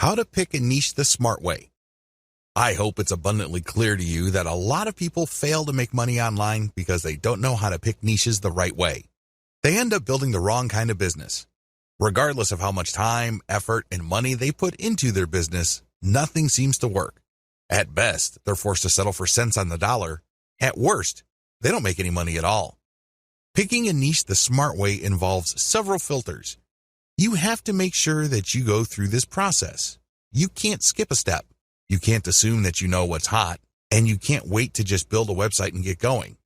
How to pick a niche the smart way. I hope it's abundantly clear to you that a lot of people fail to make money online because they don't know how to pick niches the right way. They end up building the wrong kind of business. Regardless of how much time, effort, and money they put into their business, nothing seems to work. At best, they're forced to settle for cents on the dollar. At worst, they don't make any money at all. Picking a niche the smart way involves several filters. You have to make sure that you go through this process. You can't skip a step. You can't assume that you know what's hot, and you can't wait to just build a website and get going.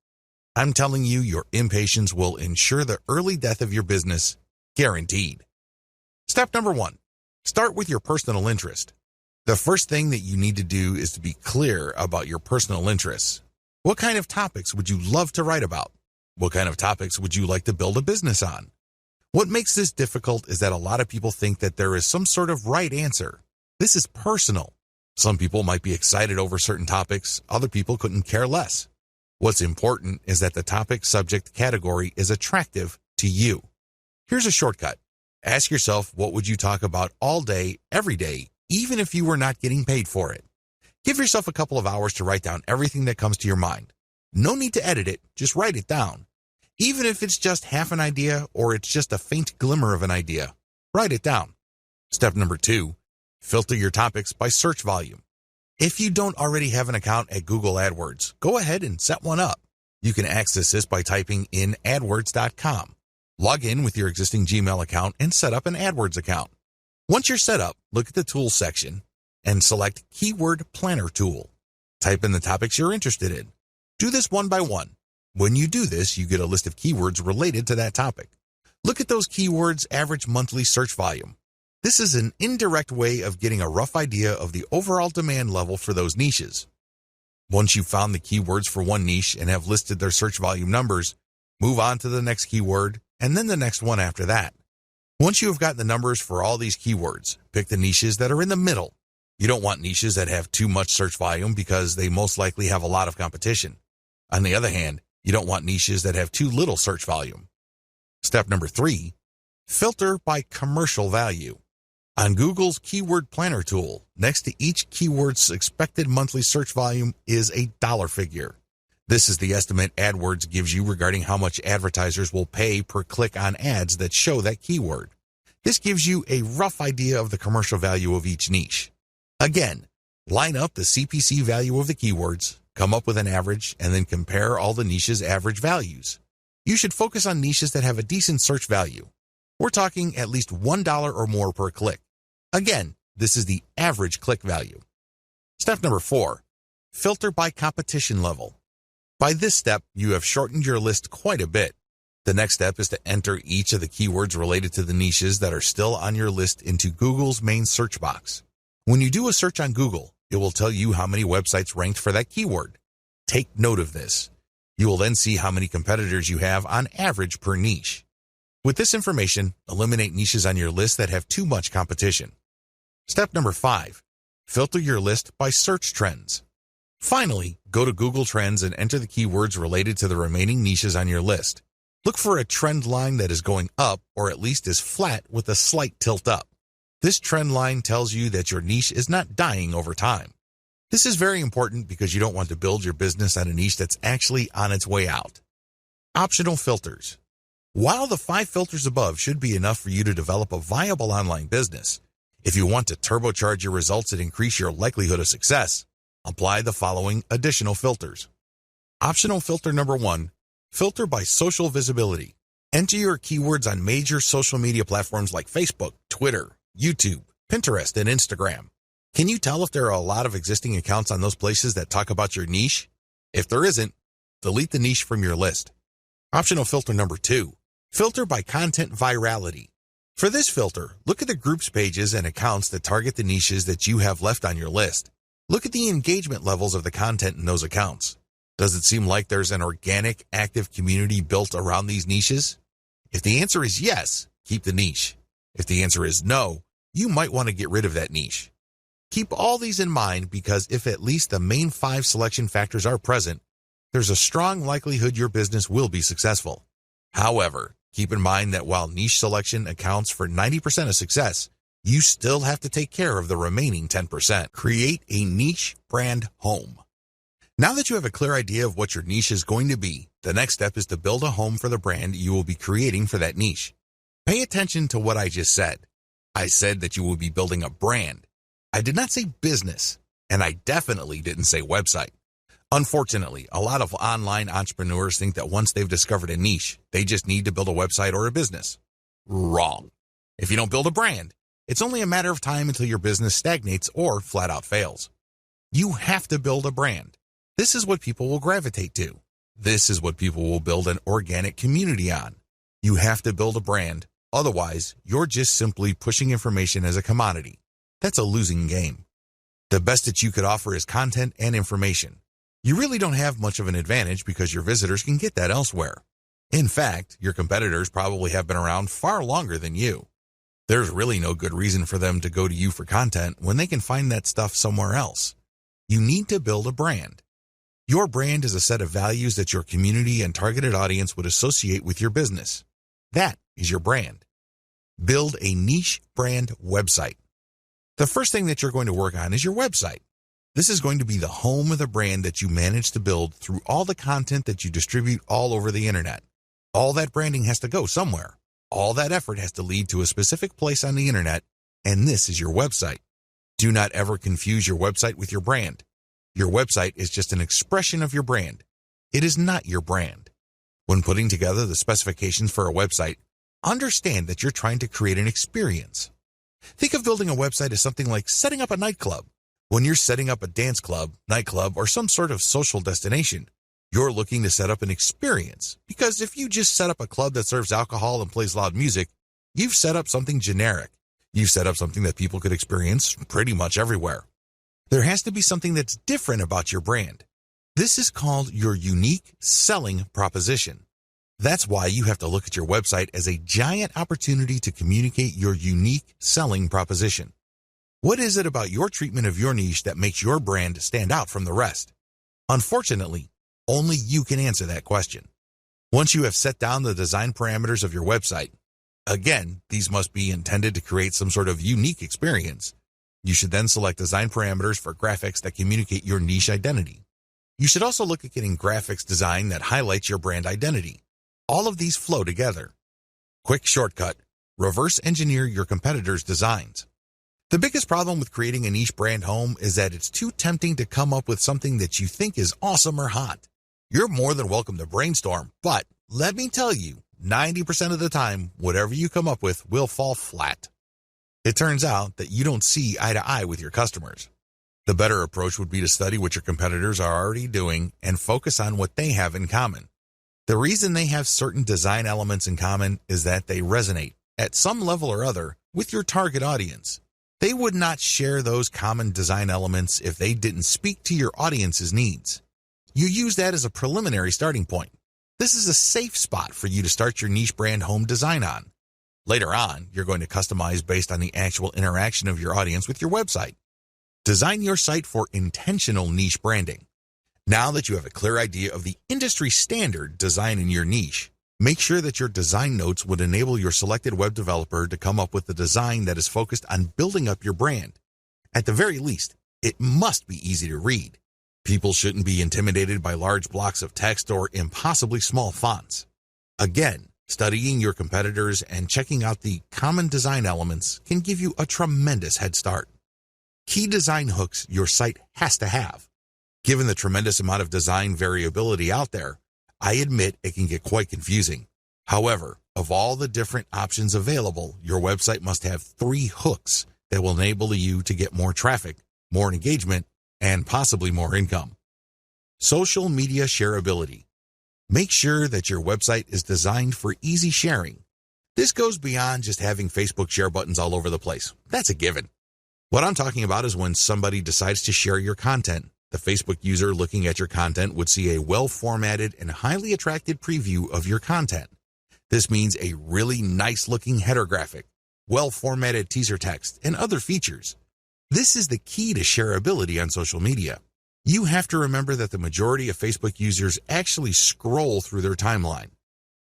I'm telling you, your impatience will ensure the early death of your business, guaranteed. Step number 1, start with your personal interest. The first thing that you need to do is to be clear about your personal interests. What kind of topics would you love to write about? What kind of topics would you like to build a business on? What makes this difficult is that a lot of people think that there is some sort of right answer. This is personal. Some people might be excited over certain topics, other people couldn't care less. What's important is that the topic subject category is attractive to you. Here's a shortcut. Ask yourself, what would you talk about all day, every day, even if you were not getting paid for it? Give yourself a couple of hours to write down everything that comes to your mind. No need to edit it, just write it down. Even if it's just half an idea or it's just a faint glimmer of an idea, write it down. Step number 2, filter your topics by search volume. If you don't already have an account at Google AdWords, go ahead and set one up. You can access this by typing in adwords.com. Log in with your existing Gmail account and set up an AdWords account. Once you're set up, look at the Tools section and select Keyword Planner Tool. Type in the topics you're interested in. Do this one by one. When you do this, you get a list of keywords related to that topic. Look at those keywords' average monthly search volume. This is an indirect way of getting a rough idea of the overall demand level for those niches. Once you've found the keywords for one niche and have listed their search volume numbers, move on to the next keyword and then the next one after that. Once you have gotten the numbers for all these keywords, pick the niches that are in the middle. You don't want niches that have too much search volume because they most likely have a lot of competition. On the other hand, you don't want niches that have too little search volume. Step number 3, filter by commercial value. On Google's Keyword Planner tool, next to each keyword's expected monthly search volume is a dollar figure. This is the estimate AdWords gives you regarding how much advertisers will pay per click on ads that show that keyword. This gives you a rough idea of the commercial value of each niche. Again, line up the CPC value of the keywords, come up with an average, and then compare all the niches' average values. You should focus on niches that have a decent search value. We're talking at least $1 or more per click. Again, this is the average click value. Step number 4, filter by competition level. By this step, you have shortened your list quite a bit. The next step is to enter each of the keywords related to the niches that are still on your list into Google's main search box. When you do a search on Google, it will tell you how many websites ranked for that keyword. Take note of this. You will then see how many competitors you have on average per niche. With this information, eliminate niches on your list that have too much competition. Step number 5, filter your list by search trends. Finally, go to Google Trends and enter the keywords related to the remaining niches on your list. Look for a trend line that is going up or at least is flat with a slight tilt up. This trend line tells you that your niche is not dying over time. This is very important because you don't want to build your business on a niche that's actually on its way out. Optional filters. While the 5 filters above should be enough for you to develop a viable online business, if you want to turbocharge your results and increase your likelihood of success, apply the following additional filters. Optional filter number 1, filter by social visibility. Enter your keywords on major social media platforms like Facebook, Twitter, YouTube, Pinterest, and Instagram. Can you tell if there are a lot of existing accounts on those places that talk about your niche? If there isn't, delete the niche from your list. Optional filter number 2, filter by content virality. For this filter, look at the groups pages and accounts that target the niches that you have left on your list. Look at the engagement levels of the content in those accounts. Does it seem like there's an organic, active community built around these niches? If the answer is yes, keep the niche. If the answer is no, you might want to get rid of that niche. Keep all these in mind because if at least the main 5 selection factors are present, there's a strong likelihood your business will be successful. However, keep in mind that while niche selection accounts for 90% of success, You still have to take care of the remaining 10%. Create a niche brand home. Now that you have a clear idea of what your niche is going to be, the next step is to build a home for the brand you will be creating for that niche. Pay attention to what I just said. I said that you will be building a brand. I did not say business, and I definitely didn't say website. Unfortunately, a lot of online entrepreneurs think that once they've discovered a niche, they just need to build a website or a business. Wrong. If you don't build a brand, it's only a matter of time until your business stagnates or flat out fails. You have to build a brand. This is what people will gravitate to. This is what people will build an organic community on. You have to build a brand. Otherwise, you're just simply pushing information as a commodity. That's a losing game. The best that you could offer is content and information. You really don't have much of an advantage because your visitors can get that elsewhere. In fact, your competitors probably have been around far longer than you. There's really no good reason for them to go to you for content when they can find that stuff somewhere else. You need to build a brand. Your brand is a set of values that your community and targeted audience would associate with your business. That is your brand. Build a niche brand website. The first thing that you're going to work on is your website. This is going to be the home of the brand that you manage to build through all the content that you distribute all over the internet. All that branding has to go somewhere. All that effort has to lead to a specific place on the internet, and this is your website. Do not ever confuse your website with your brand. Your website is just an expression of your brand. It is not your brand. When putting together the specifications for a website, understand that you're trying to create an experience. Think of building a website as something like setting up a nightclub. When you're setting up a dance club, nightclub, or some sort of social destination, you're looking to set up an experience. Because if you just set up a club that serves alcohol and plays loud music, you've set up something generic. You've set up something that people could experience pretty much everywhere. There has to be something that's different about your brand. This is called your unique selling proposition. That's why you have to look at your website as a giant opportunity to communicate your unique selling proposition. What is it about your treatment of your niche that makes your brand stand out from the rest? Unfortunately, only you can answer that question. Once you have set down the design parameters of your website, again, these must be intended to create some sort of unique experience. You should then select design parameters for graphics that communicate your niche identity. You should also look at getting graphics design that highlights your brand identity. All of these flow together. Quick shortcut: reverse engineer your competitors' designs. The biggest problem with creating a niche brand home is that it's too tempting to come up with something that you think is awesome or hot. You're more than welcome to brainstorm, but let me tell you, 90% of the time, whatever you come up with will fall flat. It turns out that you don't see eye to eye with your customers. The better approach would be to study what your competitors are already doing and focus on what they have in common. The reason they have certain design elements in common is that they resonate, at some level or other, with your target audience. They would not share those common design elements if they didn't speak to your audience's needs. You use that as a preliminary starting point. This is a safe spot for you to start your niche brand home design on. Later on, you're going to customize based on the actual interaction of your audience with your website. Design your site for intentional niche branding. Now that you have a clear idea of the industry standard design in your niche, make sure that your design notes would enable your selected web developer to come up with a design that is focused on building up your brand. At the very least, it must be easy to read. People shouldn't be intimidated by large blocks of text or impossibly small fonts. Again, studying your competitors and checking out the common design elements can give you a tremendous head start. Key design hooks your site has to have. Given the tremendous amount of design variability out there, I admit it can get quite confusing. However, of all the different options available, your website must have 3 hooks that will enable you to get more traffic, more engagement, and possibly more income. Social media shareability. Make sure that your website is designed for easy sharing. This goes beyond just having Facebook share buttons all over the place. That's a given. What I'm talking about is when somebody decides to share your content. The Facebook user looking at your content would see a well-formatted and highly attractive preview of your content. This means a really nice-looking header graphic, well-formatted teaser text, and other features. This is the key to shareability on social media. You have to remember that the majority of Facebook users actually scroll through their timeline.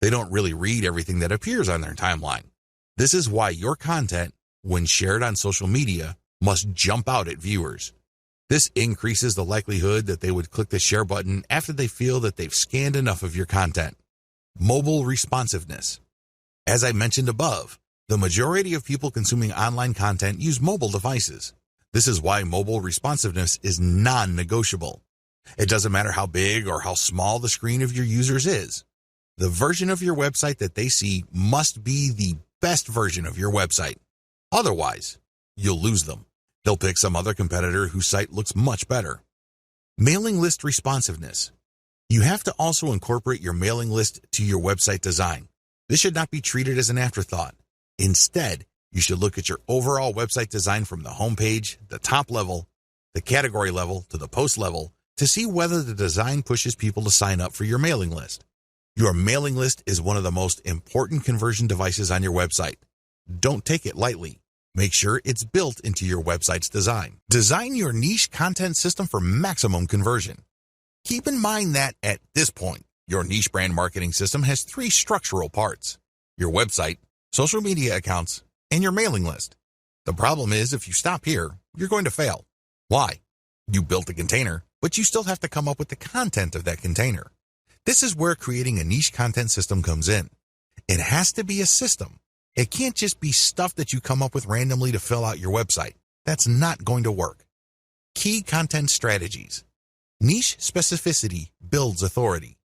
They don't really read everything that appears on their timeline. This is why your content, when shared on social media, must jump out at viewers. This increases the likelihood that they would click the share button after they feel that they've scanned enough of your content. Mobile responsiveness. As I mentioned above, the majority of people consuming online content use mobile devices. This is why mobile responsiveness is non-negotiable. It doesn't matter how big or how small the screen of your users is. The version of your website that they see must be the best version of your website. Otherwise, you'll lose them. They'll pick some other competitor whose site looks much better. Mailing list responsiveness. You have to also incorporate your mailing list to your website design. This should not be treated as an afterthought. Instead, you should look at your overall website design from the homepage, the top level, the category level, to the post level to see whether the design pushes people to sign up for your mailing list. Your mailing list is one of the most important conversion devices on your website. Don't take it lightly. Make sure it's built into your website's design. Design your niche content system for maximum conversion. Keep in mind that at this point, your niche brand marketing system has 3 structural parts: your website, social media accounts, and your mailing list. The problem is, if you stop here, you're going to fail. Why? You built a container, but you still have to come up with the content of that container. This is where creating a niche content system comes in. It has to be a system. It can't just be stuff that you come up with randomly to fill out your website. That's not going to work. Key content strategies. Niche specificity builds authority.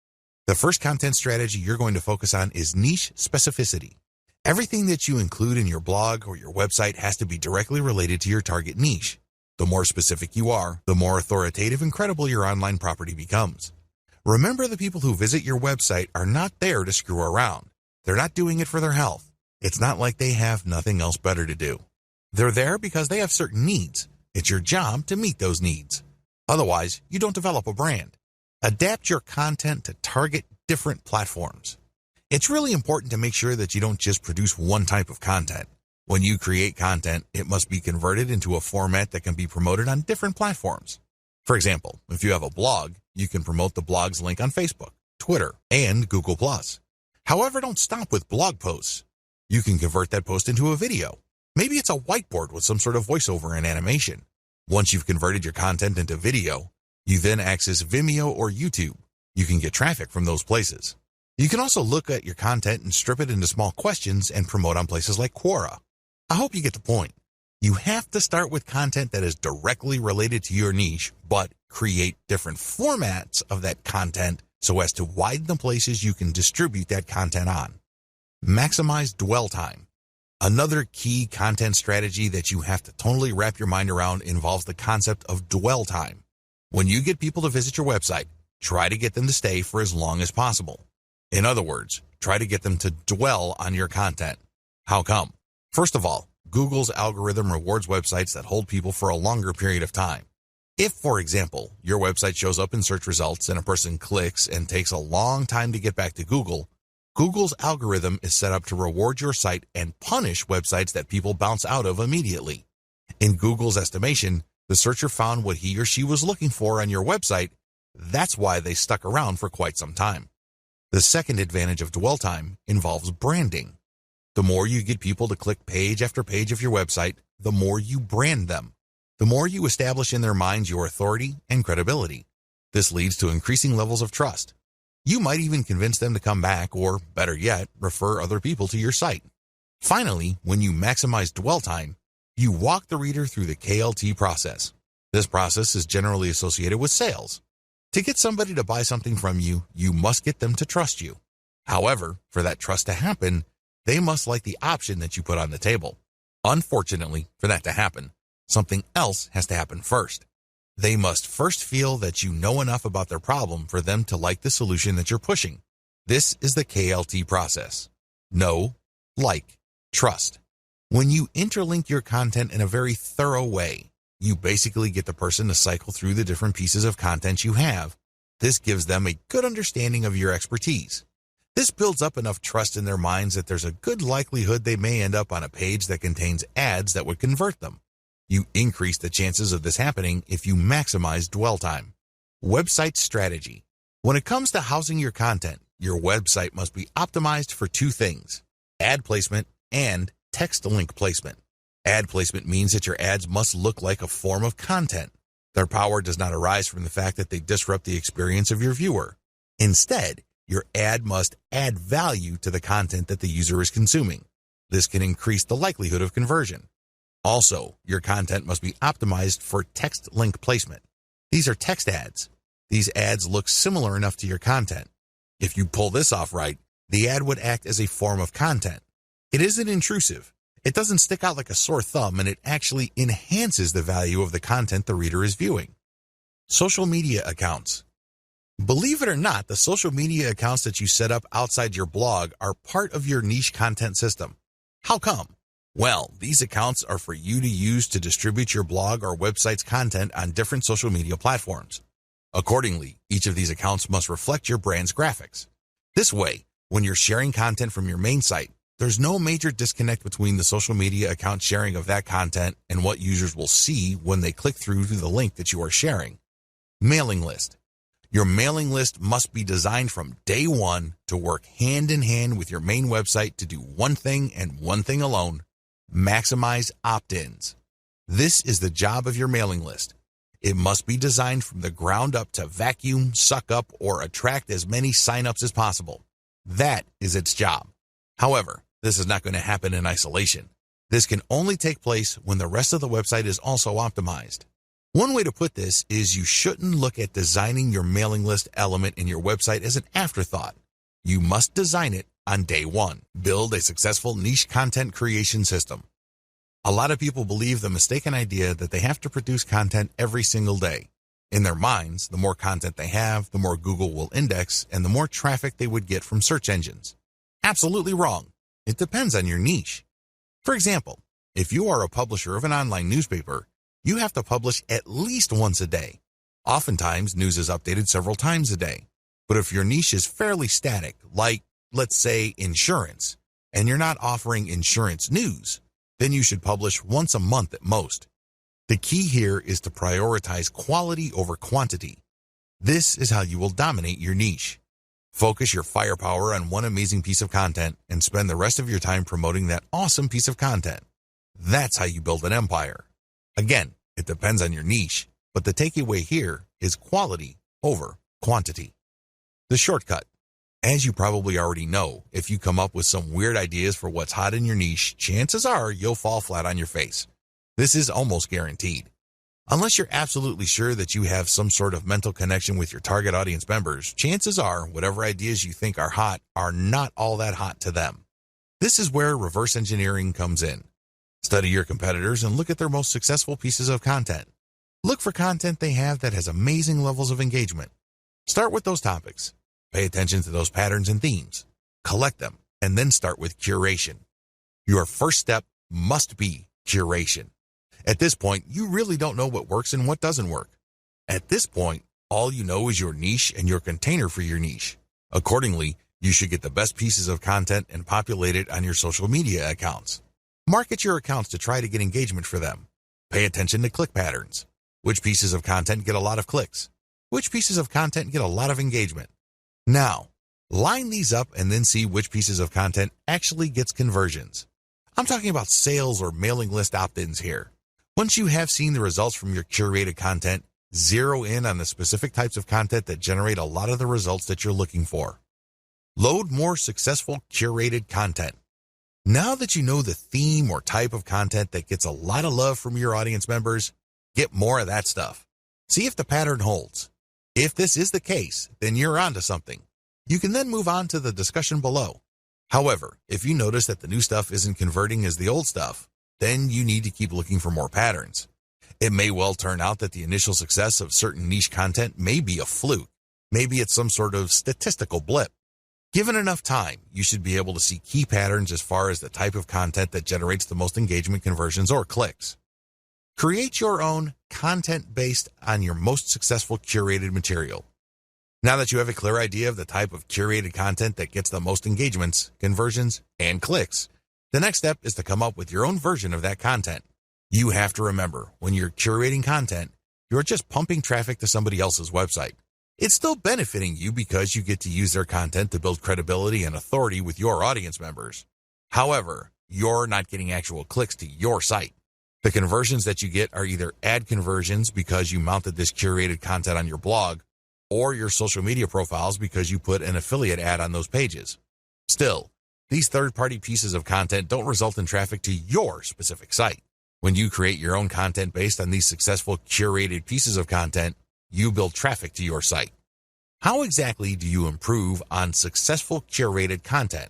The first content strategy you're going to focus on is niche specificity. Everything that you include in your blog or your website has to be directly related to your target niche. The more specific you are, the more authoritative and credible your online property becomes. Remember, the people who visit your website are not there to screw around. They're not doing it for their health. It's not like they have nothing else better to do. They're there because they have certain needs. It's your job to meet those needs. Otherwise, you don't develop a brand. Adapt your content to target different platforms. It's really important to make sure that you don't just produce one type of content. When you create content, it must be converted into a format that can be promoted on different platforms. For example, if you have a blog, you can promote the blog's link on Facebook, Twitter, and Google+. However, don't stop with blog posts. You can convert that post into a video. Maybe it's a whiteboard with some sort of voiceover and animation. Once you've converted your content into video, you then access Vimeo or YouTube. You can get traffic from those places. You can also look at your content and strip it into small questions and promote on places like Quora. I hope you get the point. You have to start with content that is directly related to your niche, but create different formats of that content so as to widen the places you can distribute that content on. Maximize dwell time. Another key content strategy that you have to totally wrap your mind around involves the concept of dwell time. When you get people to visit your website, try to get them to stay for as long as possible. In other words, try to get them to dwell on your content. How come? First of all, Google's algorithm rewards websites that hold people for a longer period of time. If, for example, your website shows up in search results and a person clicks and takes a long time to get back to Google, Google's algorithm is set up to reward your site and punish websites that people bounce out of immediately. In Google's estimation, the searcher found what he or she was looking for on your website. That's why they stuck around for quite some time. The second advantage of dwell time involves branding. The more you get people to click page after page of your website, the more you brand them. The more you establish in their minds your authority and credibility. This leads to increasing levels of trust. You might even convince them to come back or, better yet, refer other people to your site. Finally, when you maximize dwell time, you walk the reader through the KLT process. This process is generally associated with sales. To get somebody to buy something from you, you must get them to trust you. However, for that trust to happen, they must like the option that you put on the table. Unfortunately, for that to happen, something else has to happen first. They must first feel that you know enough about their problem for them to like the solution that you're pushing. This is the KLT process. Know, like, trust. When you interlink your content in a very thorough way, you basically get the person to cycle through the different pieces of content you have. This gives them a good understanding of your expertise. This builds up enough trust in their minds that there's a good likelihood they may end up on a page that contains ads that would convert them. You increase the chances of this happening if you maximize dwell time. Website strategy. When it comes to housing your content, your website must be optimized for 2 things: ad placement and text link placement. Ad placement means that your ads must look like a form of content. Their power does not arise from the fact that they disrupt the experience of your viewer. Instead, your ad must add value to the content that the user is consuming. This can increase the likelihood of conversion. Also, your content must be optimized for text link placement. These are text ads. These ads look similar enough to your content. If you pull this off right, the ad would act as a form of content. It isn't intrusive. It doesn't stick out like a sore thumb, and it actually enhances the value of the content the reader is viewing. Social media accounts. Believe it or not, the social media accounts that you set up outside your blog are part of your niche content system. How come? Well, these accounts are for you to use to distribute your blog or website's content on different social media platforms. Accordingly, each of these accounts must reflect your brand's graphics. This way, when you're sharing content from your main site, there's no major disconnect between the social media account sharing of that content and what users will see when they click through to the link that you are sharing. Mailing list. Your mailing list must be designed from day one to work hand in hand with your main website to do one thing and one thing alone: maximize opt-ins. This is the job of your mailing list. It must be designed from the ground up to vacuum, suck up, or attract as many signups as possible. That is its job. However, this is not going to happen in isolation. This can only take place when the rest of the website is also optimized. One way to put this is you shouldn't look at designing your mailing list element in your website as an afterthought. You must design it on day one. Build a successful niche content creation system. A lot of people believe the mistaken idea that they have to produce content every single day. In their minds, the more content they have, the more Google will index and the more traffic they would get from search engines. Absolutely wrong. It depends on your niche. For example, if you are a publisher of an online newspaper, you have to publish at least once a day. Oftentimes, news is updated several times a day. But if your niche is fairly static, like, let's say, insurance, and you're not offering insurance news, then you should publish once a month at most. The key here is to prioritize quality over quantity. This is how you will dominate your niche. Focus your firepower on one amazing piece of content and spend the rest of your time promoting that awesome piece of content. That's how you build an empire. Again, it depends on your niche, but the takeaway here is quality over quantity. The shortcut. As you probably already know, if you come up with some weird ideas for what's hot in your niche, chances are you'll fall flat on your face. This is almost guaranteed. Unless you're absolutely sure that you have some sort of mental connection with your target audience members, chances are whatever ideas you think are hot are not all that hot to them. This is where reverse engineering comes in. Study your competitors and look at their most successful pieces of content. Look for content they have that has amazing levels of engagement. Start with those topics. Pay attention to those patterns and themes. Collect them, and then start with curation. Your first step must be curation. At this point, you really don't know what works and what doesn't work. At this point, all you know is your niche and your container for your niche. Accordingly, you should get the best pieces of content and populate it on your social media accounts. Market your accounts to try to get engagement for them. Pay attention to click patterns. Which pieces of content get a lot of clicks? Which pieces of content get a lot of engagement? Now, line these up and then see which pieces of content actually gets conversions. I'm talking about sales or mailing list opt-ins here. Once you have seen the results from your curated content, zero in on the specific types of content that generate a lot of the results that you're looking for. Load more successful curated content. Now that you know the theme or type of content that gets a lot of love from your audience members, get more of that stuff. See if the pattern holds. If this is the case, then you're onto something. You can then move on to the discussion below. However, if you notice that the new stuff isn't converting as the old stuff, then you need to keep looking for more patterns. It may well turn out that the initial success of certain niche content may be a fluke. Maybe it's some sort of statistical blip. Given enough time, you should be able to see key patterns as far as the type of content that generates the most engagement, conversions, or clicks. Create your own content based on your most successful curated material. Now that you have a clear idea of the type of curated content that gets the most engagements, conversions, and clicks, the next step is to come up with your own version of that content. You have to remember, when you're curating content, you're just pumping traffic to somebody else's website. It's still benefiting you because you get to use their content to build credibility and authority with your audience members. However, you're not getting actual clicks to your site. The conversions that you get are either ad conversions because you mounted this curated content on your blog, or your social media profiles because you put an affiliate ad on those pages. Still, these third-party pieces of content don't result in traffic to your specific site. When you create your own content based on these successful curated pieces of content, you build traffic to your site. How exactly do you improve on successful curated content?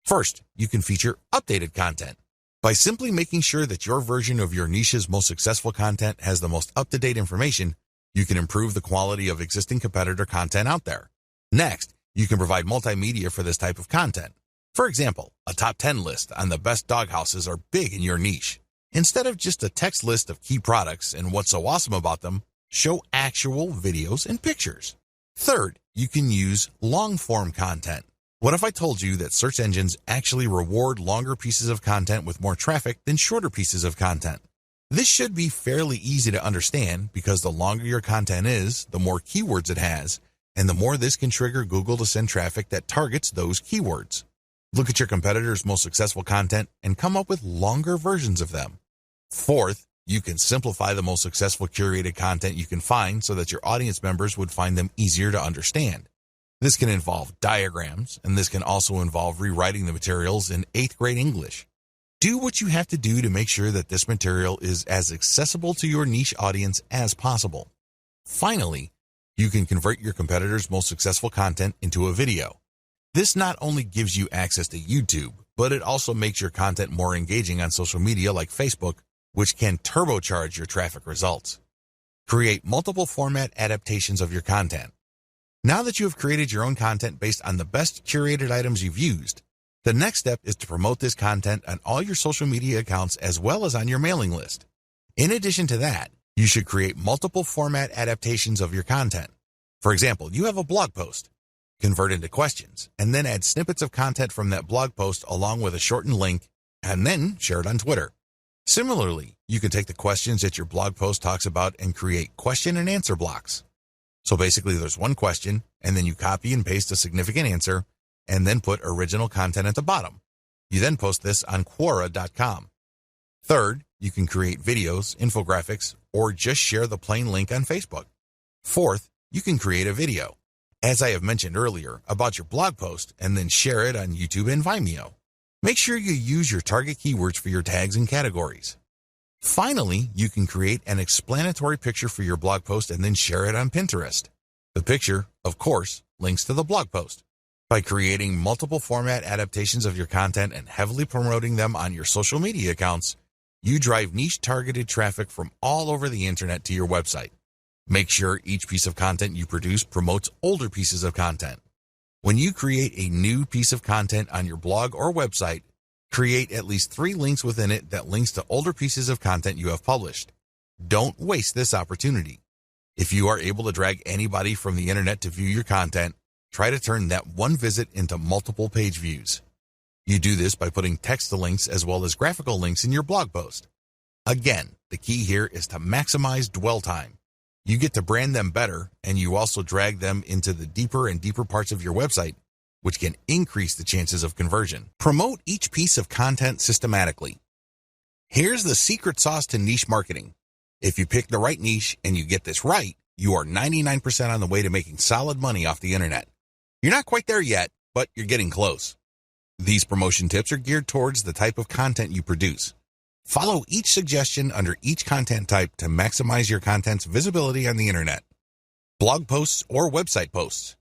First, you can feature updated content. By simply making sure that your version of your niche's most successful content has the most up-to-date information, you can improve the quality of existing competitor content out there. Next, you can provide multimedia for this type of content. For example, a top 10 list on the best dog houses are big in your niche. Instead of just a text list of key products and what's so awesome about them, show actual videos and pictures. Third, you can use long-form content. What if I told you that search engines actually reward longer pieces of content with more traffic than shorter pieces of content? This should be fairly easy to understand because the longer your content is, the more keywords it has, and the more this can trigger Google to send traffic that targets those keywords. Look at your competitors' most successful content and come up with longer versions of them. Fourth, you can simplify the most successful curated content you can find so that your audience members would find them easier to understand. This can involve diagrams, and this can also involve rewriting the materials in 8th grade English. Do what you have to do to make sure that this material is as accessible to your niche audience as possible. Finally, you can convert your competitors' most successful content into a video. This not only gives you access to YouTube, but it also makes your content more engaging on social media like Facebook, which can turbocharge your traffic results. Create multiple format adaptations of your content. Now that you have created your own content based on the best curated items you've used, the next step is to promote this content on all your social media accounts as well as on your mailing list. In addition to that, you should create multiple format adaptations of your content. For example, you have a blog post. Convert into questions, and then add snippets of content from that blog post along with a shortened link, and then share it on Twitter. Similarly, you can take the questions that your blog post talks about and create question and answer blocks. So basically there's one question, and then you copy and paste a significant answer, and then put original content at the bottom. You then post this on Quora.com. Third, you can create videos, infographics, or just share the plain link on Facebook. Fourth, you can create a video, as I have mentioned earlier, about your blog post, and then share it on YouTube and Vimeo. Make sure you use your target keywords for your tags and categories. Finally, you can create an explanatory picture for your blog post and then share it on Pinterest. The picture, of course, links to the blog post. By creating multiple format adaptations of your content and heavily promoting them on your social media accounts, you drive niche-targeted traffic from all over the internet to your website. Make sure each piece of content you produce promotes older pieces of content. When you create a new piece of content on your blog or website, create at least 3 links within it that links to older pieces of content you have published. Don't waste this opportunity. If you are able to drag anybody from the internet to view your content, try to turn that one visit into multiple page views. You do this by putting text to links as well as graphical links in your blog post. Again, the key here is to maximize dwell time. You get to brand them better, and you also drag them into the deeper and deeper parts of your website, which can increase the chances of conversion. Promote each piece of content systematically. Here's the secret sauce to niche marketing. If you pick the right niche and you get this right, you are 99% on the way to making solid money off the internet. You're not quite there yet, but you're getting close. These promotion tips are geared towards the type of content you produce. Follow each suggestion under each content type to maximize your content's visibility on the internet. Blog posts or website posts.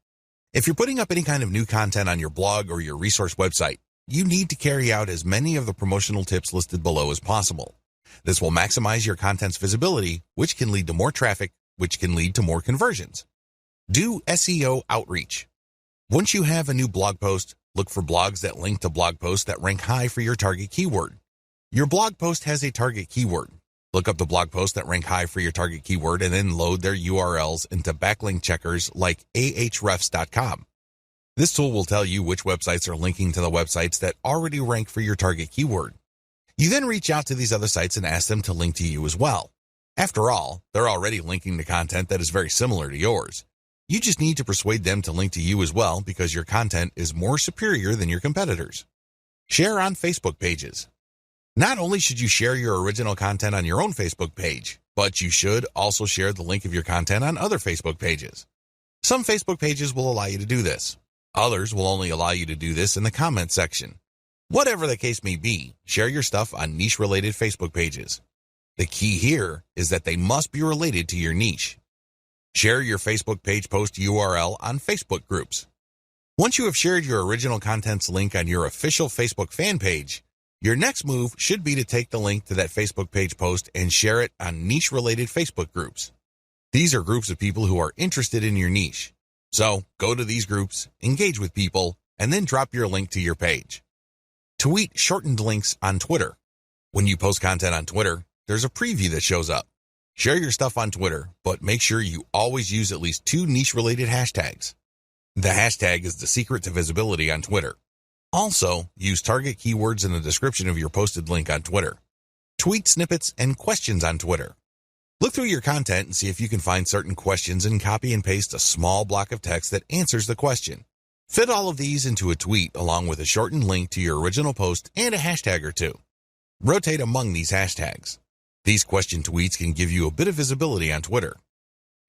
If you're putting up any kind of new content on your blog or your resource website, you need to carry out as many of the promotional tips listed below as possible. This will maximize your content's visibility, which can lead to more traffic, which can lead to more conversions. Do SEO outreach. Once you have a new blog post, look for blogs that link to blog posts that rank high for your target keyword. Your blog post has a target keyword. Look up the blog posts that rank high for your target keyword and then load their URLs into backlink checkers like ahrefs.com. This tool will tell you which websites are linking to the websites that already rank for your target keyword. You then reach out to these other sites and ask them to link to you as well. After all, they're already linking to content that is very similar to yours. You just need to persuade them to link to you as well because your content is more superior than your competitors. Share on Facebook pages. Not only should you share your original content on your own Facebook page, but you should also share the link of your content on other Facebook pages. Some Facebook pages will allow you to do this. Others will only allow you to do this in the comments section. Whatever the case may be, share your stuff on niche-related Facebook pages. The key here is that they must be related to your niche. Share your Facebook page post URL on Facebook groups. Once you have shared your original content's link on your official Facebook fan page, your next move should be to take the link to that Facebook page post and share it on niche-related Facebook groups. These are groups of people who are interested in your niche. So go to these groups, engage with people, and then drop your link to your page. Tweet shortened links on Twitter. When you post content on Twitter, there's a preview that shows up. Share your stuff on Twitter, but make sure you always use at least 2 niche-related hashtags. The hashtag is the secret to visibility on Twitter. Also, use target keywords in the description of your posted link on Twitter. Tweet snippets and questions on Twitter. Look through your content and see if you can find certain questions and copy and paste a small block of text that answers the question. Fit all of these into a tweet along with a shortened link to your original post and a hashtag or 2. Rotate among these hashtags. These question tweets can give you a bit of visibility on Twitter.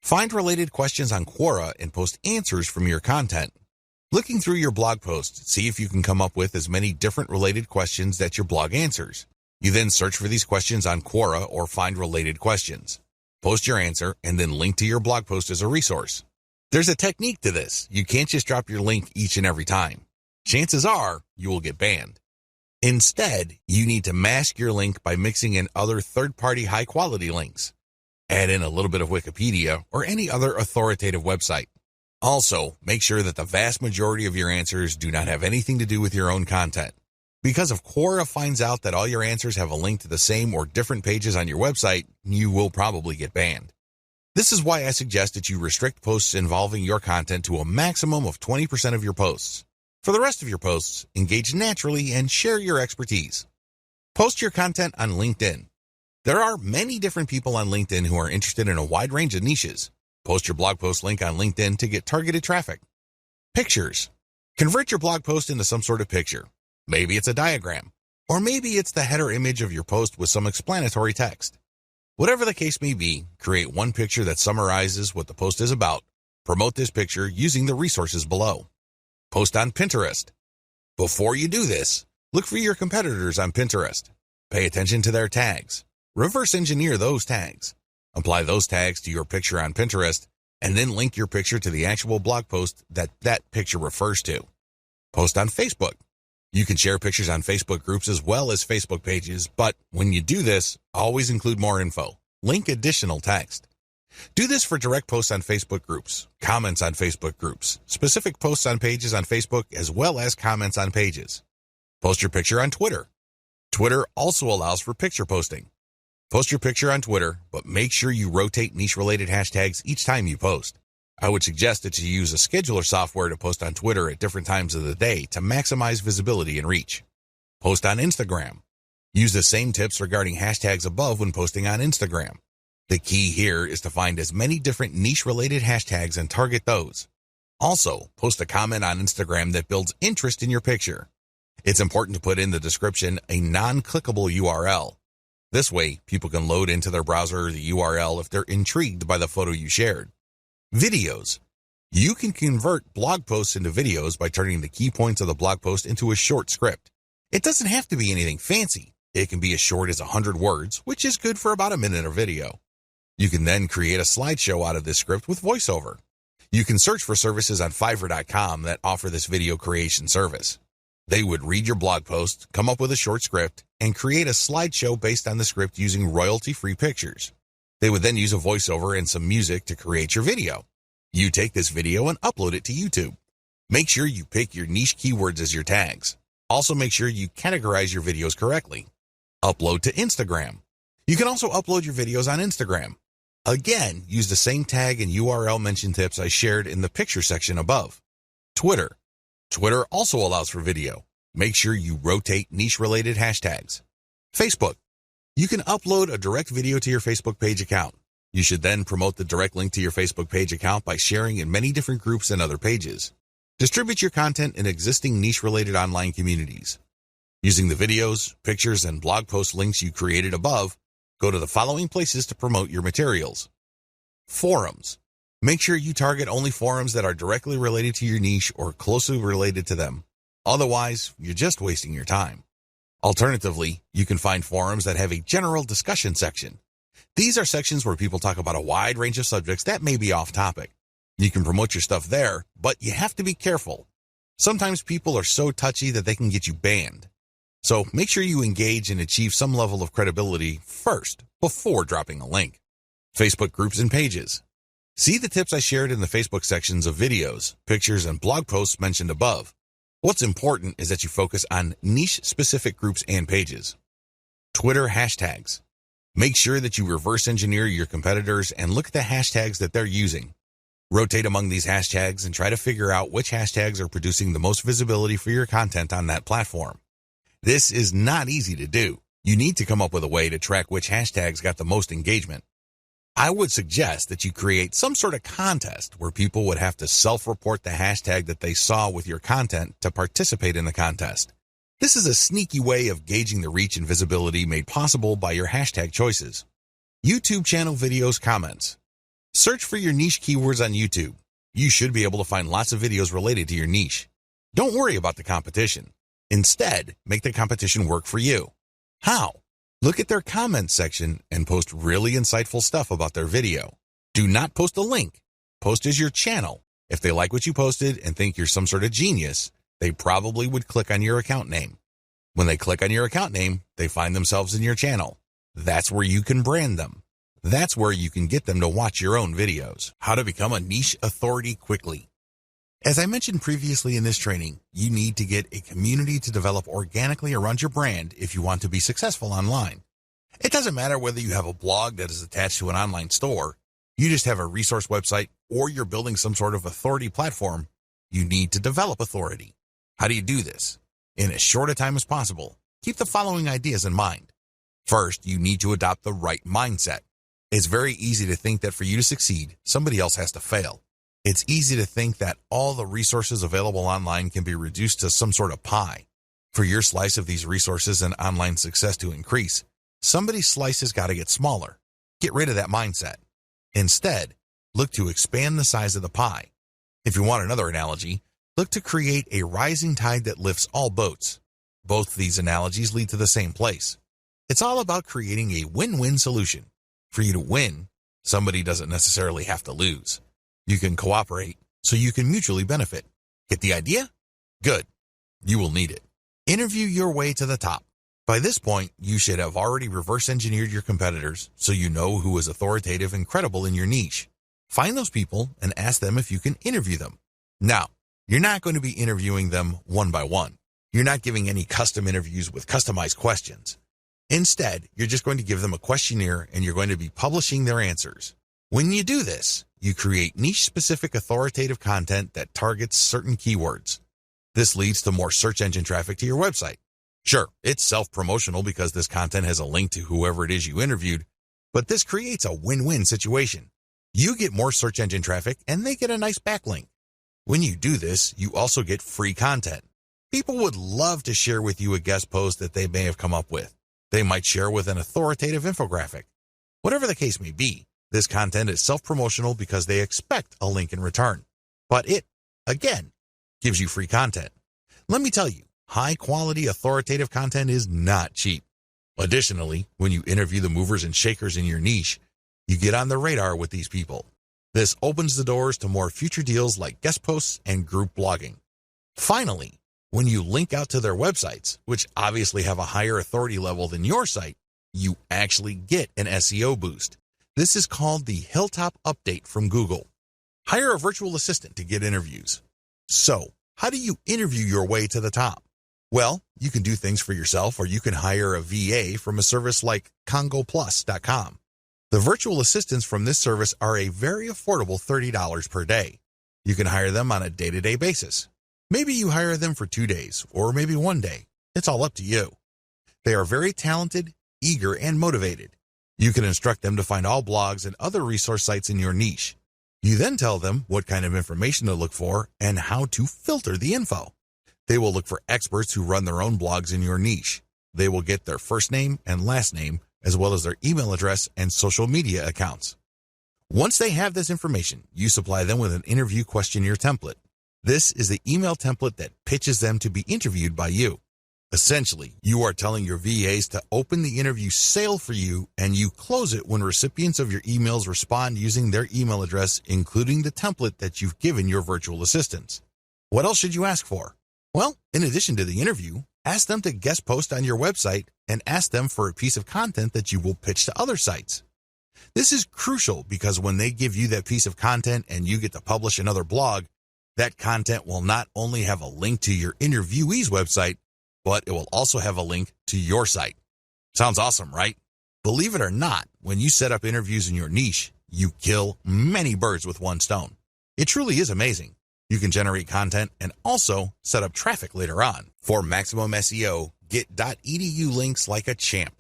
Find related questions on Quora and post answers from your content. Looking through your blog post, see if you can come up with as many different related questions that your blog answers. You then search for these questions on Quora or find related questions. Post your answer and then link to your blog post as a resource. There's a technique to this. You can't just drop your link each and every time. Chances are you will get banned. Instead, you need to mask your link by mixing in other third-party high-quality links. Add in a little bit of Wikipedia or any other authoritative website. Also, make sure that the vast majority of your answers do not have anything to do with your own content. Because if Quora finds out that all your answers have a link to the same or different pages on your website, you will probably get banned. This is why I suggest that you restrict posts involving your content to a maximum of 20% of your posts. For the rest of your posts, engage naturally and share your expertise. Post your content on LinkedIn. There are many different people on LinkedIn who are interested in a wide range of niches. Post your blog post link on LinkedIn to get targeted traffic. Pictures. Convert your blog post into some sort of picture. Maybe it's a diagram, or maybe it's the header image of your post with some explanatory text. Whatever the case may be, create one picture that summarizes what the post is about. Promote this picture using the resources below. Post on Pinterest. Before you do this, look for your competitors on Pinterest. Pay attention to their tags. Reverse engineer those tags. Apply those tags to your picture on Pinterest, and then link your picture to the actual blog post that picture refers to. Post on Facebook. You can share pictures on Facebook groups as well as Facebook pages, but when you do this, always include more info. Link additional text. Do this for direct posts on Facebook groups, comments on Facebook groups, specific posts on pages on Facebook, as well as comments on pages. Post your picture on Twitter. Twitter also allows for picture posting. Post your picture on Twitter, but make sure you rotate niche-related hashtags each time you post. I would suggest that you use a scheduler software to post on Twitter at different times of the day to maximize visibility and reach. Post on Instagram. Use the same tips regarding hashtags above when posting on Instagram. The key here is to find as many different niche-related hashtags and target those. Also, post a comment on Instagram that builds interest in your picture. It's important to put in the description a non-clickable URL. This way, people can load into their browser the URL if they're intrigued by the photo you shared. Videos. You can convert blog posts into videos by turning the key points of the blog post into a short script. It doesn't have to be anything fancy. It can be as short as 100 words, which is good for about a minute of video. You can then create a slideshow out of this script with voiceover. You can search for services on Fiverr.com that offer this video creation service. They would read your blog post, come up with a short script, and create a slideshow based on the script using royalty-free pictures. They would then use a voiceover and some music to create your video. You take this video and upload it to YouTube. Make sure you pick your niche keywords as your tags. Also make sure you categorize your videos correctly. Upload to Instagram. You can also upload your videos on Instagram. Again, use the same tag and URL mention tips I shared in the picture section above. Twitter. Twitter also allows for video. Make sure you rotate niche-related hashtags. Facebook. You can upload a direct video to your Facebook page account. You should then promote the direct link to your Facebook page account by sharing in many different groups and other pages. Distribute your content in existing niche-related online communities. Using the videos, pictures, and blog post links you created above, go to the following places to promote your materials. Forums. Make sure you target only forums that are directly related to your niche or closely related to them. Otherwise, you're just wasting your time. Alternatively, you can find forums that have a general discussion section. These are sections where people talk about a wide range of subjects that may be off topic. You can promote your stuff there, but you have to be careful. Sometimes people are so touchy that they can get you banned. So make sure you engage and achieve some level of credibility first before dropping a link. Facebook groups and pages. See the tips I shared in the Facebook sections of videos, pictures, and blog posts mentioned above. What's important is that you focus on niche-specific groups and pages. Twitter hashtags. Make sure that you reverse engineer your competitors and look at the hashtags that they're using. Rotate among these hashtags and try to figure out which hashtags are producing the most visibility for your content on that platform. This is not easy to do. You need to come up with a way to track which hashtags got the most engagement. I would suggest that you create some sort of contest where people would have to self-report the hashtag that they saw with your content to participate in the contest. This is a sneaky way of gauging the reach and visibility made possible by your hashtag choices. YouTube channel videos comments. Search for your niche keywords on YouTube. You should be able to find lots of videos related to your niche. Don't worry about the competition. Instead, make the competition work for you. How? Look at their comments section and post really insightful stuff about their video. Do not post a link. Post as your channel. If they like what you posted and think you're some sort of genius, they probably would click on your account name. When they click on your account name, they find themselves in your channel. That's where you can brand them. That's where you can get them to watch your own videos. How to become a niche authority quickly. As I mentioned previously in this training, you need to get a community to develop organically around your brand if you want to be successful online. It doesn't matter whether you have a blog that is attached to an online store, you just have a resource website, or you're building some sort of authority platform. You need to develop authority. How do you do this? In as short a time as possible, keep the following ideas in mind. First, you need to adopt the right mindset. It's very easy to think that for you to succeed, somebody else has to fail. It's easy to think that all the resources available online can be reduced to some sort of pie. For your slice of these resources and online success to increase, somebody's slice has got to get smaller. Get rid of that mindset. Instead, look to expand the size of the pie. If you want another analogy, look to create a rising tide that lifts all boats. Both these analogies lead to the same place. It's all about creating a win-win solution. For you to win, somebody doesn't necessarily have to lose. You can cooperate so you can mutually benefit. Get the idea? Good. You will need it. Interview your way to the top. By this point, you should have already reverse engineered your competitors so you know who is authoritative and credible in your niche. Find those people and ask them if you can interview them. Now, you're not going to be interviewing them one by one. You're not giving any custom interviews with customized questions. Instead, you're just going to give them a questionnaire and you're going to be publishing their answers. When you do this, you create niche-specific authoritative content that targets certain keywords. This leads to more search engine traffic to your website. Sure, it's self-promotional because this content has a link to whoever it is you interviewed, but this creates a win-win situation. You get more search engine traffic and they get a nice backlink. When you do this, you also get free content. People would love to share with you a guest post that they may have come up with. They might share with an authoritative infographic. Whatever the case may be, this content is self-promotional because they expect a link in return. But it, again, gives you free content. Let me tell you, high-quality authoritative content is not cheap. Additionally, when you interview the movers and shakers in your niche, you get on the radar with these people. This opens the doors to more future deals like guest posts and group blogging. Finally, when you link out to their websites, which obviously have a higher authority level than your site, you actually get an SEO boost. This is called the Hilltop Update from Google. Hire a virtual assistant to get interviews. So, how do you interview your way to the top? Well, you can do things for yourself or you can hire a VA from a service like CongoPlus.com. The virtual assistants from this service are a very affordable $30 per day. You can hire them on a day-to-day basis. Maybe you hire them for 2 days or maybe 1 day. It's all up to you. They are very talented, eager, and motivated. You can instruct them to find all blogs and other resource sites in your niche. You then tell them what kind of information to look for and how to filter the info. They will look for experts who run their own blogs in your niche. They will get their first name and last name, as well as their email address and social media accounts. Once they have this information, you supply them with an interview questionnaire template. This is the email template that pitches them to be interviewed by you. Essentially, you are telling your VAs to open the interview sale for you, and you close it when recipients of your emails respond using their email address, including the template that you've given your virtual assistants. What else should you ask for? Well, in addition to the interview, ask them to guest post on your website and ask them for a piece of content that you will pitch to other sites. This is crucial because when they give you that piece of content and you get to publish another blog, that content will not only have a link to your interviewee's website, but it will also have a link to your site. Sounds awesome, right? Believe it or not, when you set up interviews in your niche, you kill many birds with one stone. It truly is amazing. You can generate content and also set up traffic later on. For maximum SEO, get .edu links like a champ.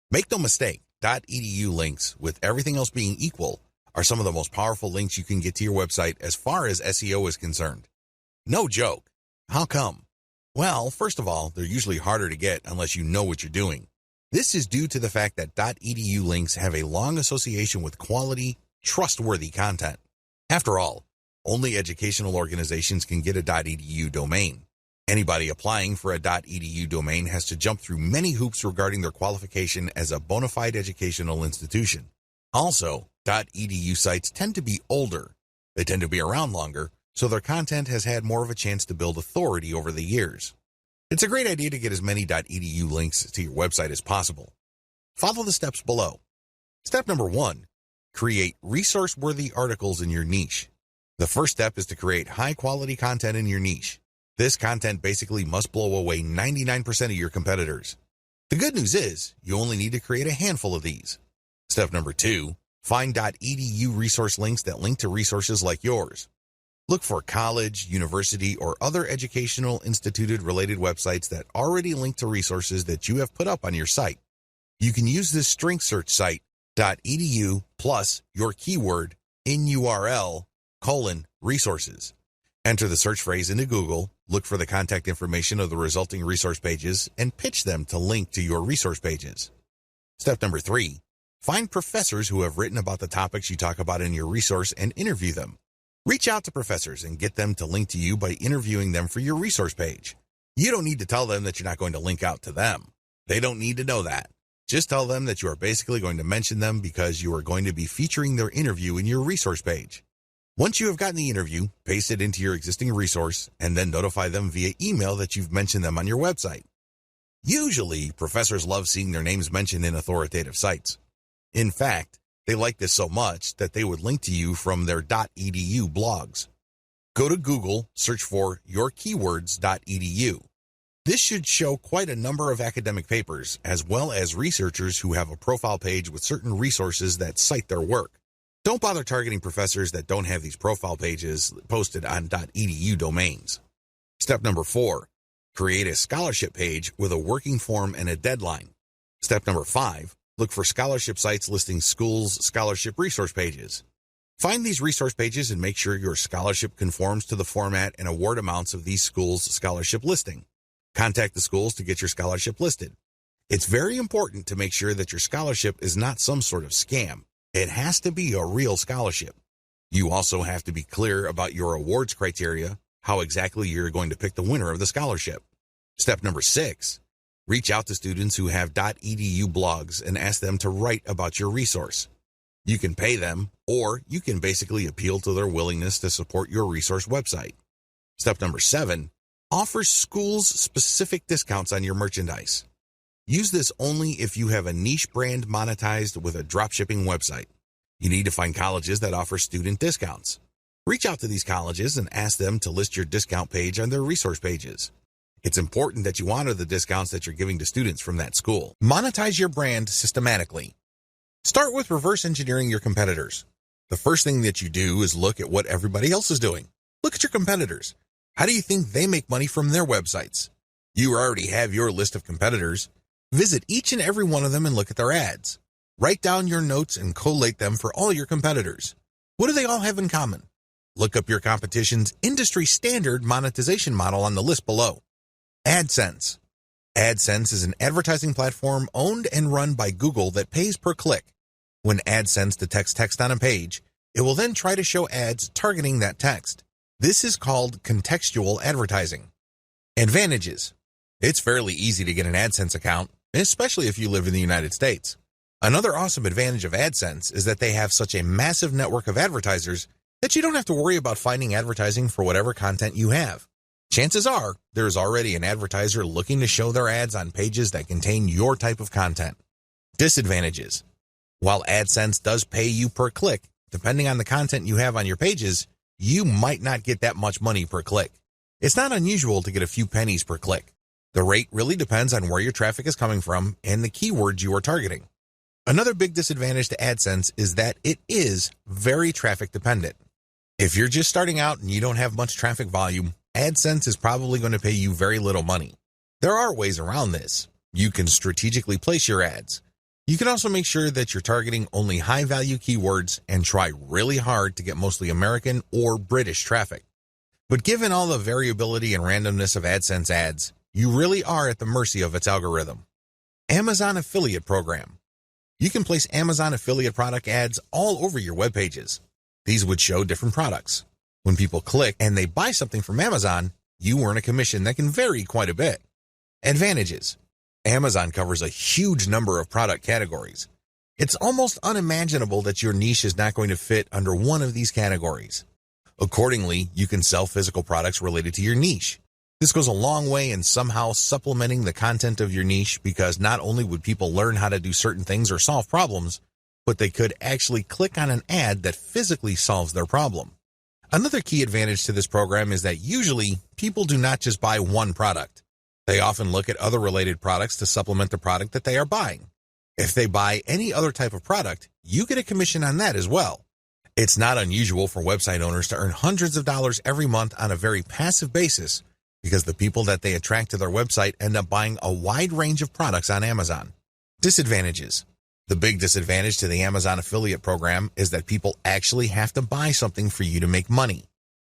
Make no mistake, .edu links, with everything else being equal, are some of the most powerful links you can get to your website as far as SEO is concerned. No joke. How come? Well, first of all, they're usually harder to get unless you know what you're doing. This is due to the fact that .edu links have a long association with quality, trustworthy content. After all, only educational organizations can get a .edu domain. Anybody applying for a .edu domain has to jump through many hoops regarding their qualification as a bona fide educational institution. Also, .edu sites tend to be older. They tend to be around longer, so their content has had more of a chance to build authority over the years. It's a great idea to get as many .edu links to your website as possible. Follow the steps below. Step number 1, create resource-worthy articles in your niche. The first step is to create high-quality content in your niche. This content basically must blow away 99% of your competitors. The good news is, you only need to create a handful of these. Step number 2, find .edu resource links that link to resources like yours. Look for college, university, or other educational instituted-related websites that already link to resources that you have put up on your site. You can use this strength search site, .edu plus your keyword in URL, resources. Enter the search phrase into Google, look for the contact information of the resulting resource pages, and pitch them to link to your resource pages. Step number 3, find professors who have written about the topics you talk about in your resource and interview them. Reach out to professors and get them to link to you by interviewing them for your resource page. You don't need to tell them that you're not going to link out to them. They don't need to know that. Just tell them that you are basically going to mention them because you are going to be featuring their interview in your resource page. Once you have gotten the interview, paste it into your existing resource and then notify them via email that you've mentioned them on your website. Usually, professors love seeing their names mentioned in authoritative sites. In fact, they like this so much that they would link to you from their .edu blogs. Go to Google, search for yourkeywords.edu. This should show quite a number of academic papers, as well as researchers who have a profile page with certain resources that cite their work. Don't bother targeting professors that don't have these profile pages posted on .edu domains. Step number 4, create a scholarship page with a working form and a deadline. Step number 5, look for scholarship sites listing schools' scholarship resource pages. Find these resource pages and make sure your scholarship conforms to the format and award amounts of these schools' scholarship listing. Contact the schools to get your scholarship listed. It's very important to make sure that your scholarship is not some sort of scam. It has to be a real scholarship. You also have to be clear about your awards criteria, how exactly you're going to pick the winner of the scholarship. Step number 6, reach out to students who have .edu blogs and ask them to write about your resource. You can pay them, or you can basically appeal to their willingness to support your resource website. Step number 7, offer schools specific discounts on your merchandise. Use this only if you have a niche brand monetized with a dropshipping website. You need to find colleges that offer student discounts. Reach out to these colleges and ask them to list your discount page on their resource pages. It's important that you honor the discounts that you're giving to students from that school. Monetize your brand systematically. Start with reverse engineering your competitors. The first thing that you do is look at what everybody else is doing. Look at your competitors. How do you think they make money from their websites? You already have your list of competitors. Visit each and every one of them and look at their ads. Write down your notes and collate them for all your competitors. What do they all have in common? Look up your competition's industry standard monetization model on the list below. AdSense. AdSense is an advertising platform owned and run by Google that pays per click. When AdSense detects text on a page, it will then try to show ads targeting that text. This is called contextual advertising. Advantages. It's fairly easy to get an AdSense account, especially if you live in the United States. Another awesome advantage of AdSense is that they have such a massive network of advertisers that you don't have to worry about finding advertising for whatever content you have. Chances are, there's already an advertiser looking to show their ads on pages that contain your type of content. Disadvantages. While AdSense does pay you per click, depending on the content you have on your pages, you might not get that much money per click. It's not unusual to get a few pennies per click. The rate really depends on where your traffic is coming from and the keywords you are targeting. Another big disadvantage to AdSense is that it is very traffic dependent. If you're just starting out and you don't have much traffic volume, AdSense is probably going to pay you very little money. There are ways around this. You can strategically place your ads. You can also make sure that you're targeting only high-value keywords and try really hard to get mostly American or British traffic. But given all the variability and randomness of AdSense ads, you really are at the mercy of its algorithm. Amazon Affiliate Program. You can place Amazon affiliate product ads all over your web pages. These would show different products. When people click and they buy something from Amazon, you earn a commission that can vary quite a bit. Advantages. Amazon covers a huge number of product categories. It's almost unimaginable that your niche is not going to fit under one of these categories. Accordingly, you can sell physical products related to your niche. This goes a long way in somehow supplementing the content of your niche because not only would people learn how to do certain things or solve problems, but they could actually click on an ad that physically solves their problem. Another key advantage to this program is that usually people do not just buy one product. They often look at other related products to supplement the product that they are buying. If they buy any other type of product, you get a commission on that as well. It's not unusual for website owners to earn hundreds of dollars every month on a very passive basis because the people that they attract to their website end up buying a wide range of products on Amazon. Disadvantages. The big disadvantage to the Amazon affiliate program is that people actually have to buy something for you to make money.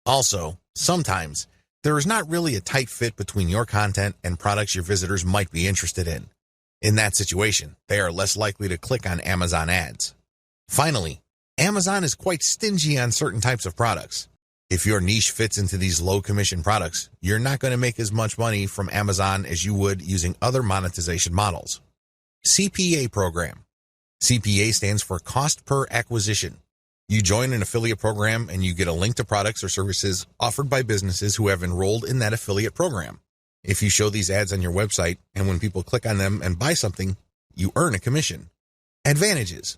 Also, sometimes, there is not really a tight fit between your content and products your visitors might be interested in. In that situation, they are less likely to click on Amazon ads. Finally, Amazon is quite stingy on certain types of products. If your niche fits into these low-commission products, you're not going to make as much money from Amazon as you would using other monetization models. CPA program. CPA stands for Cost Per Acquisition. You join an affiliate program and you get a link to products or services offered by businesses who have enrolled in that affiliate program. If you show these ads on your website and when people click on them and buy something, you earn a commission. Advantages.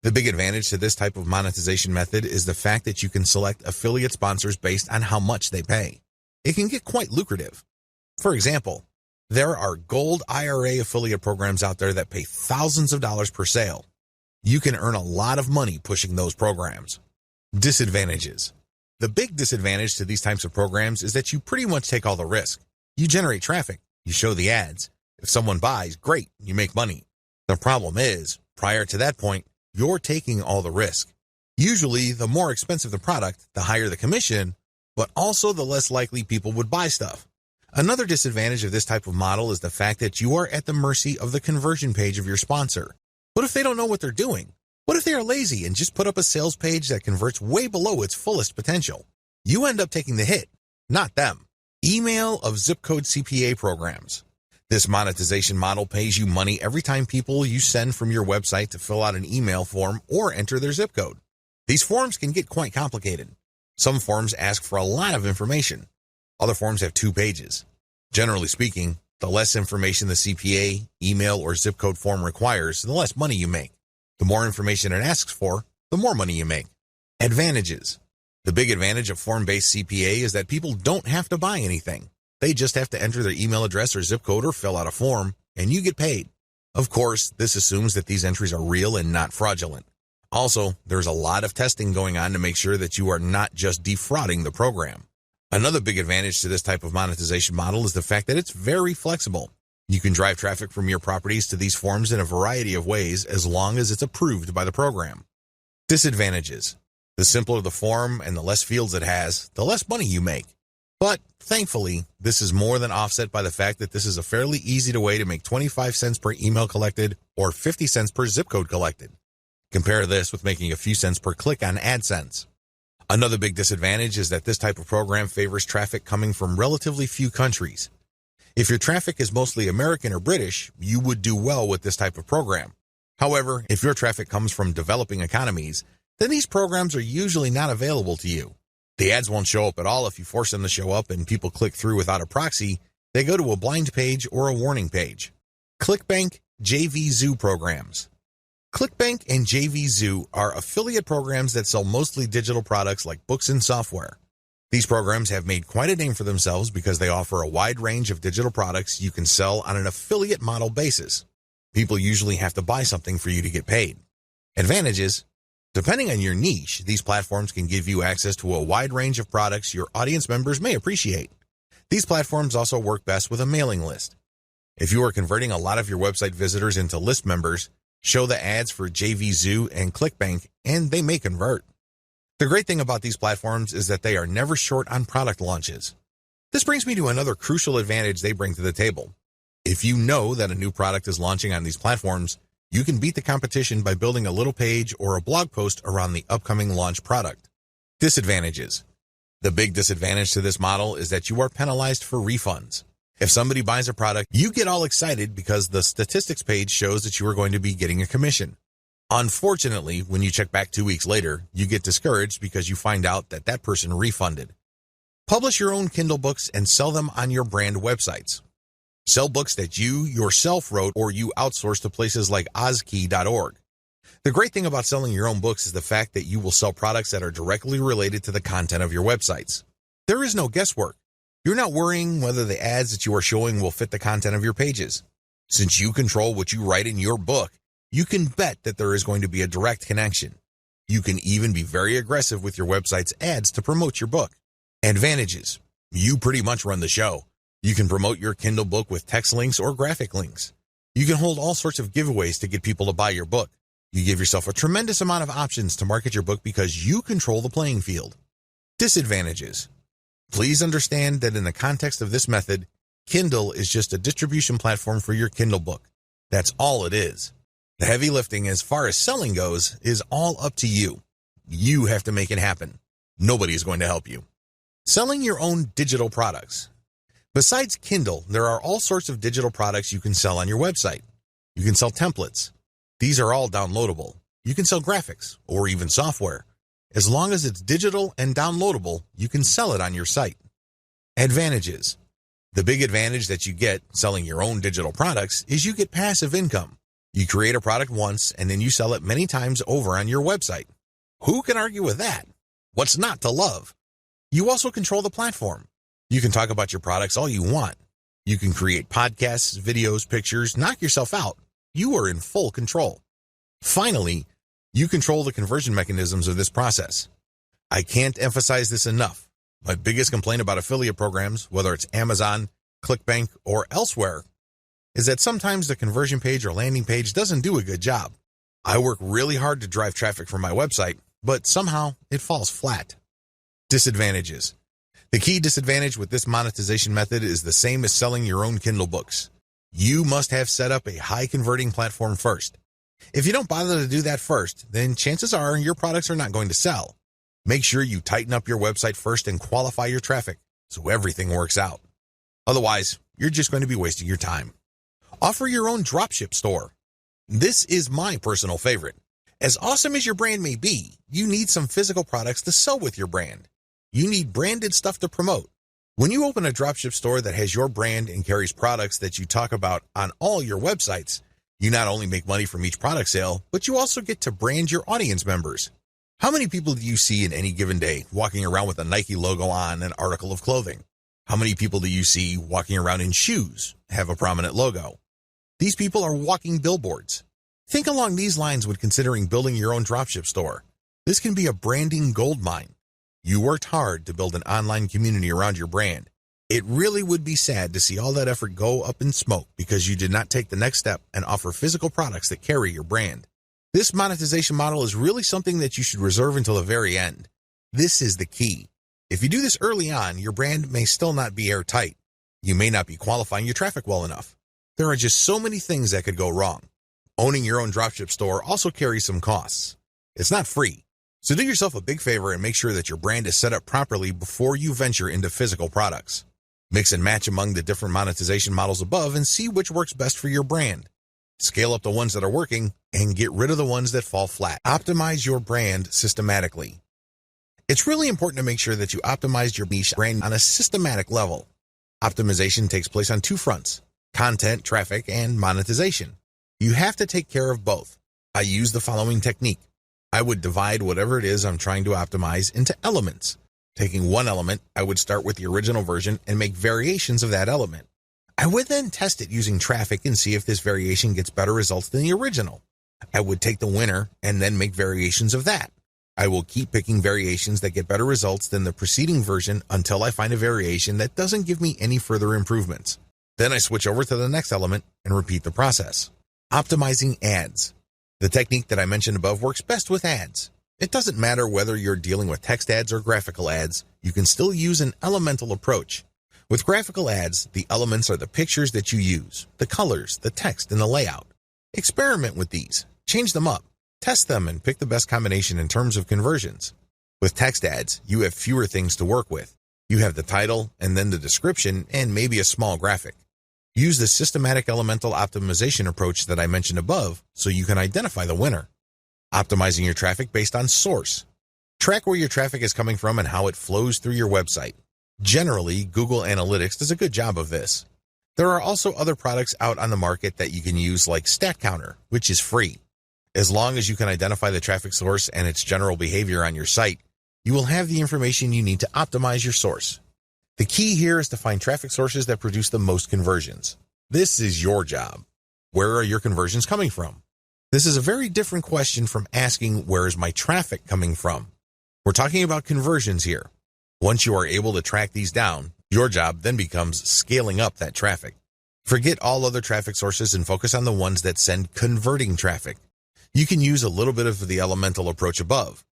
The big advantage to this type of monetization method is the fact that you can select affiliate sponsors based on how much they pay. It can get quite lucrative. For example, there are gold IRA affiliate programs out there that pay thousands of dollars per sale. You can earn a lot of money pushing those programs. Disadvantages. The big disadvantage to these types of programs is that you pretty much take all the risk. You generate traffic, you show the ads. If someone buys, great, you make money. The problem is, prior to that point, you're taking all the risk. Usually, the more expensive the product, the higher the commission, but also the less likely people would buy stuff. Another disadvantage of this type of model is the fact that you are at the mercy of the conversion page of your sponsor. What if they don't know what they're doing? What if they are lazy and just put up a sales page that converts way below its fullest potential? You end up taking the hit, not them. Email of zip code CPA programs. This monetization model pays you money every time people you send from your website to fill out an email form or enter their zip code. These forms can get quite complicated. Some forms ask for a lot of information. Other forms have 2 pages. Generally speaking, the less information the CPA, email, or zip code form requires, the less money you make. The more information it asks for, the more money you make. Advantages. The big advantage of form-based CPA is that people don't have to buy anything. They just have to enter their email address or zip code or fill out a form, and you get paid. Of course, this assumes that these entries are real and not fraudulent. Also, there's a lot of testing going on to make sure that you are not just defrauding the program. Another big advantage to this type of monetization model is the fact that it's very flexible. You can drive traffic from your properties to these forms in a variety of ways as long as it's approved by the program. Disadvantages. The simpler the form and the less fields it has, the less money you make. But thankfully, this is more than offset by the fact that this is a fairly easy way to make 25 cents per email collected or 50 cents per zip code collected. Compare this with making a few cents per click on AdSense. Another big disadvantage is that this type of program favors traffic coming from relatively few countries. If your traffic is mostly American or British, you would do well with this type of program. However, if your traffic comes from developing economies, then these programs are usually not available to you. The ads won't show up at all if you force them to show up and people click through without a proxy. They go to a blind page or a warning page. ClickBank JVZoo programs. ClickBank and JVZoo are affiliate programs that sell mostly digital products like books and software. These programs have made quite a name for themselves because they offer a wide range of digital products you can sell on an affiliate model basis. People usually have to buy something for you to get paid. Advantages. Depending on your niche, these platforms can give you access to a wide range of products your audience members may appreciate. These platforms also work best with a mailing list. If you are converting a lot of your website visitors into list members, show the ads for JVZoo and ClickBank, and they may convert. The great thing about these platforms is that they are never short on product launches. This brings me to another crucial advantage they bring to the table. If you know that a new product is launching on these platforms, you can beat the competition by building a little page or a blog post around the upcoming launch product. Disadvantages. The big disadvantage to this model is that you are penalized for refunds. If somebody buys a product, you get all excited because the statistics page shows that you are going to be getting a commission. Unfortunately, when you check back 2 weeks later, you get discouraged because you find out that that person refunded. Publish your own Kindle books and sell them on your brand websites. Sell books that you yourself wrote or you outsource to places like ozkey.org. The great thing about selling your own books is the fact that you will sell products that are directly related to the content of your websites. There is no guesswork. You're not worrying whether the ads that you are showing will fit the content of your pages. Since you control what you write in your book, you can bet that there is going to be a direct connection. You can even be very aggressive with your website's ads to promote your book. Advantages. You pretty much run the show. You can promote your Kindle book with text links or graphic links. You can hold all sorts of giveaways to get people to buy your book. You give yourself a tremendous amount of options to market your book because you control the playing field. Disadvantages. Please understand that in the context of this method, Kindle is just a distribution platform for your Kindle book. That's all it is. The heavy lifting as far as selling goes is all up to you. You have to make it happen. Nobody is going to help you. Selling your own digital products. Besides Kindle, there are all sorts of digital products you can sell on your website. You can sell templates. These are all downloadable. You can sell graphics or even software. As long as it's digital and downloadable, you can sell it on your site. Advantages. The big advantage that you get selling your own digital products is you get passive income. You create a product once and then you sell it many times over on your website. Who can argue with that? What's not to love? You also control the platform. You can talk about your products all you want. You can create podcasts, videos, pictures, knock yourself out. You are in full control. Finally, you control the conversion mechanisms of this process. I can't emphasize this enough. My biggest complaint about affiliate programs, whether it's Amazon, ClickBank, or elsewhere, is that sometimes the conversion page or landing page doesn't do a good job. I work really hard to drive traffic from my website, but somehow it falls flat. Disadvantages. The key disadvantage with this monetization method is the same as selling your own Kindle books. You must have set up a high-converting platform first. If you don't bother to do that first, then chances are your products are not going to sell. Make sure you tighten up your website first and qualify your traffic so everything works out. Otherwise, you're just going to be wasting your time. Offer your own dropship store. This is my personal favorite. As awesome as your brand may be, you need some physical products to sell with your brand. You need branded stuff to promote. When you open a dropship store that has your brand and carries products that you talk about on all your websites, you not only make money from each product sale, but you also get to brand your audience members. How many people do you see in any given day walking around with a Nike logo on an article of clothing? How many people do you see walking around in shoes, have a prominent logo? These people are walking billboards. Think along these lines when considering building your own dropship store. This can be a branding goldmine. You worked hard to build an online community around your brand. It really would be sad to see all that effort go up in smoke because you did not take the next step and offer physical products that carry your brand. This monetization model is really something that you should reserve until the very end. This is the key. If you do this early on, your brand may still not be airtight. You may not be qualifying your traffic well enough. There are just so many things that could go wrong. Owning your own dropship store also carries some costs. It's not free. So do yourself a big favor and make sure that your brand is set up properly before you venture into physical products. Mix and match among the different monetization models above and see which works best for your brand. Scale up the ones that are working and get rid of the ones that fall flat. Optimize your brand systematically. It's really important to make sure that you optimize your niche brand on a systematic level. Optimization takes place on two fronts: content, traffic, and monetization. You have to take care of both. I use the following technique. I would divide whatever it is I'm trying to optimize into elements. Taking one element, I would start with the original version and make variations of that element. I would then test it using traffic and see if this variation gets better results than the original. I would take the winner and then make variations of that. I will keep picking variations that get better results than the preceding version until I find a variation that doesn't give me any further improvements. Then I switch over to the next element and repeat the process. Optimizing ads. The technique that I mentioned above works best with ads. It doesn't matter whether you're dealing with text ads or graphical ads, you can still use an elemental approach. With graphical ads, the elements are the pictures that you use, the colors, the text, and the layout. Experiment with these. Change them up. Test them and pick the best combination in terms of conversions. With text ads, you have fewer things to work with. You have the title, and then the description, and maybe a small graphic. Use the systematic elemental optimization approach that I mentioned above so you can identify the winner. Optimizing your traffic based on source. Track where your traffic is coming from and how it flows through your website. Generally, Google Analytics does a good job of this. There are also other products out on the market that you can use, like Stat Counter, which is free. As long as you can identify the traffic source and its general behavior on your site, you will have the information you need to optimize your source. The key here is to find traffic sources that produce the most conversions. This is your job. Where are your conversions coming from? This is a very different question from asking, where is my traffic coming from? We're talking about conversions here. Once you are able to track these down, your job then becomes scaling up that traffic. Forget all other traffic sources and focus on the ones that send converting traffic. You can use a little bit of the elemental approach above,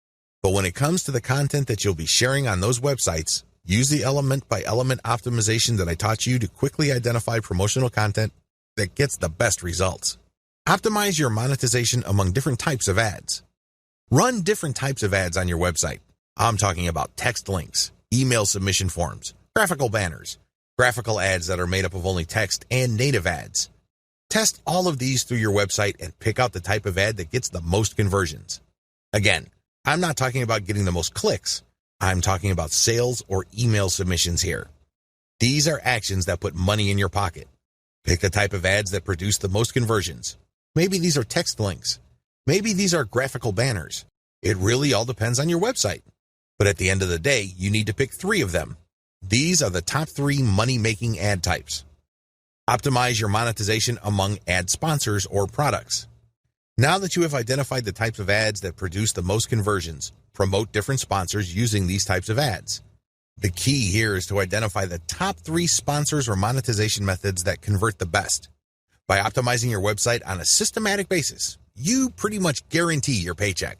but when it comes to the content that you'll be sharing on those websites, use the element by element optimization that I taught you to quickly identify promotional content that gets the best results. Optimize your monetization among different types of ads. Run different types of ads on your website. I'm talking about text links, email submission forms, graphical banners, graphical ads that are made up of only text, and native ads. Test all of these through your website and pick out the type of ad that gets the most conversions. Again, I'm not talking about getting the most clicks. I'm talking about sales or email submissions here. These are actions that put money in your pocket. Pick the type of ads that produce the most conversions. Maybe these are text links. Maybe these are graphical banners. It really all depends on your website. But at the end of the day, you need to pick 3 of them. These are the top 3 money-making ad types. Optimize your monetization among ad sponsors or products. Now that you have identified the types of ads that produce the most conversions, promote different sponsors using these types of ads. The key here is to identify the top 3 sponsors or monetization methods that convert the best. By optimizing your website on a systematic basis, you pretty much guarantee your paycheck.